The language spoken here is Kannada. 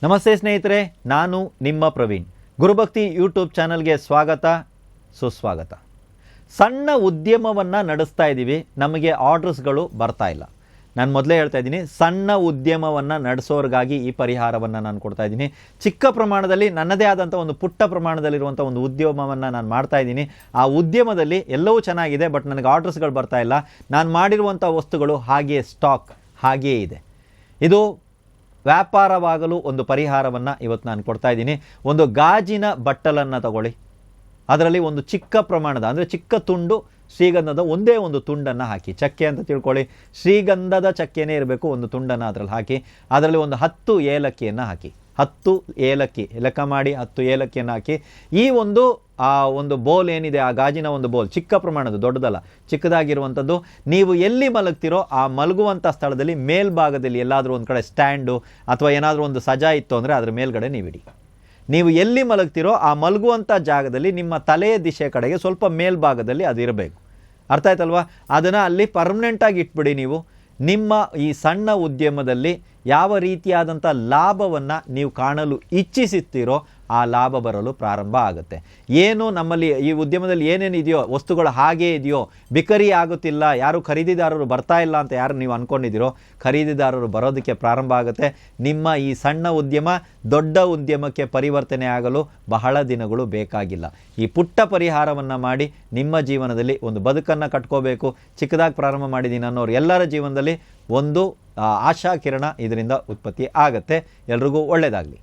ನಮಸ್ತೆ ಸ್ನೇಹಿತರೆ, ನಾನು ನಿಮ್ಮ ಪ್ರವೀಣ್. ಗುರುಭಕ್ತಿ ಯೂಟ್ಯೂಬ್ ಚಾನಲ್ಗೆ ಸ್ವಾಗತ, ಸುಸ್ವಾಗತ. ಸಣ್ಣ ಉದ್ಯಮವನ್ನು ನಡೆಸ್ತಾ ಇದ್ದೀವಿ, ನಮಗೆ ಆರ್ಡರ್ಸ್ಗಳು ಬರ್ತಾ ಇಲ್ಲ. ನಾನು ಮೊದಲೇ ಹೇಳ್ತಾ ಇದ್ದೀನಿ, ಸಣ್ಣ ಉದ್ಯಮವನ್ನು ನಡೆಸೋರಿಗಾಗಿ ಈ ಪರಿಹಾರವನ್ನು ನಾನು ಕೊಡ್ತಾ ಇದ್ದೀನಿ. ಚಿಕ್ಕ ಪ್ರಮಾಣದಲ್ಲಿ ನನ್ನದೇ ಆದಂಥ ಒಂದು ಪುಟ್ಟ ಪ್ರಮಾಣದಲ್ಲಿರುವಂಥ ಒಂದು ಉದ್ಯಮವನ್ನು ನಾನು ಮಾಡ್ತಾ ಇದ್ದೀನಿ. ಆ ಉದ್ಯಮದಲ್ಲಿ ಎಲ್ಲವೂ ಚೆನ್ನಾಗಿದೆ, ಬಟ್ ನನಗೆ ಆರ್ಡರ್ಸ್ಗಳು ಬರ್ತಾ ಇಲ್ಲ. ನಾನು ಮಾಡಿರುವಂಥ ವಸ್ತುಗಳು ಹಾಗೆಯೇ ಸ್ಟಾಕ್ ಹಾಗೆಯೇ ಇದೆ. ಇದು ವ್ಯಾಪಾರವಾಗಲು ಒಂದು ಪರಿಹಾರವನ್ನು ಇವತ್ತು ನಾನು ಕೊಡ್ತಾ ಇದ್ದೀನಿ. ಒಂದು ಗಾಜಿನ ಬಟ್ಟಲನ್ನು ತಗೊಳ್ಳಿ, ಅದರಲ್ಲಿ ಒಂದು ಚಿಕ್ಕ ಪ್ರಮಾಣದ ಅಂದರೆ ಚಿಕ್ಕ ತುಂಡು ಶ್ರೀಗಂಧದ ಒಂದೇ ಒಂದು ತುಂಡನ್ನು ಹಾಕಿ, ಚಕ್ಕೆ ಅಂತ ತಿಳ್ಕೊಳ್ಳಿ, ಶ್ರೀಗಂಧದ ಚಕ್ಕೆನೇ ಇರಬೇಕು. ಒಂದು ತುಂಡನ್ನು ಅದರಲ್ಲಿ ಹಾಕಿ, ಅದರಲ್ಲಿ ಒಂದು 10 ಏಲಕ್ಕಿಯನ್ನು ಹಾಕಿ, 10 ಏಲಕ್ಕಿ ಲೆಕ್ಕ ಮಾಡಿ 10 ಏಲಕ್ಕಿಯನ್ನು ಹಾಕಿ. ಈ ಒಂದು ಬೋಲ್ ಏನಿದೆ, ಆ ಗಾಜಿನ ಒಂದು ಬೋಲ್ ಚಿಕ್ಕ ಪ್ರಮಾಣದ, ದೊಡ್ಡದಲ್ಲ, ಚಿಕ್ಕದಾಗಿರುವಂಥದ್ದು, ನೀವು ಎಲ್ಲಿ ಮಲಗ್ತಿರೋ ಆ ಮಲಗುವಂಥ ಸ್ಥಳದಲ್ಲಿ ಮೇಲ್ಭಾಗದಲ್ಲಿ ಎಲ್ಲಾದರೂ ಒಂದು ಕಡೆ ಸ್ಟ್ಯಾಂಡು ಅಥವಾ ಏನಾದರೂ ಒಂದು ಸಜಾ ಇತ್ತು ಅಂದರೆ ಅದರ ಮೇಲ್ಗಡೆ ನೀವಿಡಿ. ನೀವು ಎಲ್ಲಿ ಮಲಗ್ತಿರೋ ಆ ಮಲಗುವಂಥ ಜಾಗದಲ್ಲಿ ನಿಮ್ಮ ತಲೆಯ ದಿಶೆ ಕಡೆಗೆ ಸ್ವಲ್ಪ ಮೇಲ್ಭಾಗದಲ್ಲಿ ಅದು ಇರಬೇಕು. ಅರ್ಥ ಆಯ್ತಲ್ವಾ? ಅದನ್ನು ಅಲ್ಲಿ ಪರ್ಮನೆಂಟಾಗಿ ಇಟ್ಬಿಡಿ. ನೀವು ನಿಮ್ಮ ಈ ಸಣ್ಣ ಉದ್ಯಮದಲ್ಲಿ ಯಾವ ರೀತಿಯಾದಂಥ ಲಾಭವನ್ನು ನೀವು ಕಾಣಲು ಇಚ್ಛಿಸುತ್ತೀರೋ ಆ ಲಾಭ ಬರಲು ಪ್ರಾರಂಭ ಆಗುತ್ತೆ. ಏನು ನಮ್ಮಲ್ಲಿ ಈ ಉದ್ಯಮದಲ್ಲಿ ಏನೇನು ಇದೆಯೋ ವಸ್ತುಗಳು ಹಾಗೇ ಇದೆಯೋ, ಬಿಕರಿ ಆಗುತ್ತಿಲ್ಲ, ಯಾರು ಖರೀದಿದಾರರು ಬರ್ತಾ ಇಲ್ಲ ಅಂತ ಯಾರು ನೀವು ಅಂದ್ಕೊಂಡಿದ್ದೀರೋ, ಖರೀದಿದಾರರು ಬರೋದಕ್ಕೆ ಪ್ರಾರಂಭ ಆಗುತ್ತೆ. ನಿಮ್ಮ ಈ ಸಣ್ಣ ಉದ್ಯಮ ದೊಡ್ಡ ಉದ್ಯಮಕ್ಕೆ ಪರಿವರ್ತನೆ ಆಗಲು ಬಹಳ ದಿನಗಳು ಬೇಕಾಗಿಲ್ಲ. ಈ ಪುಟ್ಟ ಪರಿಹಾರವನ್ನು ಮಾಡಿ ನಿಮ್ಮ ಜೀವನದಲ್ಲಿ ಒಂದು ಬದುಕನ್ನು ಕಟ್ಕೋಬೇಕು. ಚಿಕ್ಕದಾಗಿ ಪ್ರಾರಂಭ ಮಾಡಿದ್ದೀನಿ ಅನ್ನೋರು ಎಲ್ಲರ ಜೀವನದಲ್ಲಿ ಒಂದು ಆಶಾ ಕಿರಣ ಇದರಿಂದ ಉತ್ಪತ್ತಿ ಆಗುತ್ತೆ. ಎಲ್ರಿಗೂ ಒಳ್ಳೆಯದಾಗಲಿ.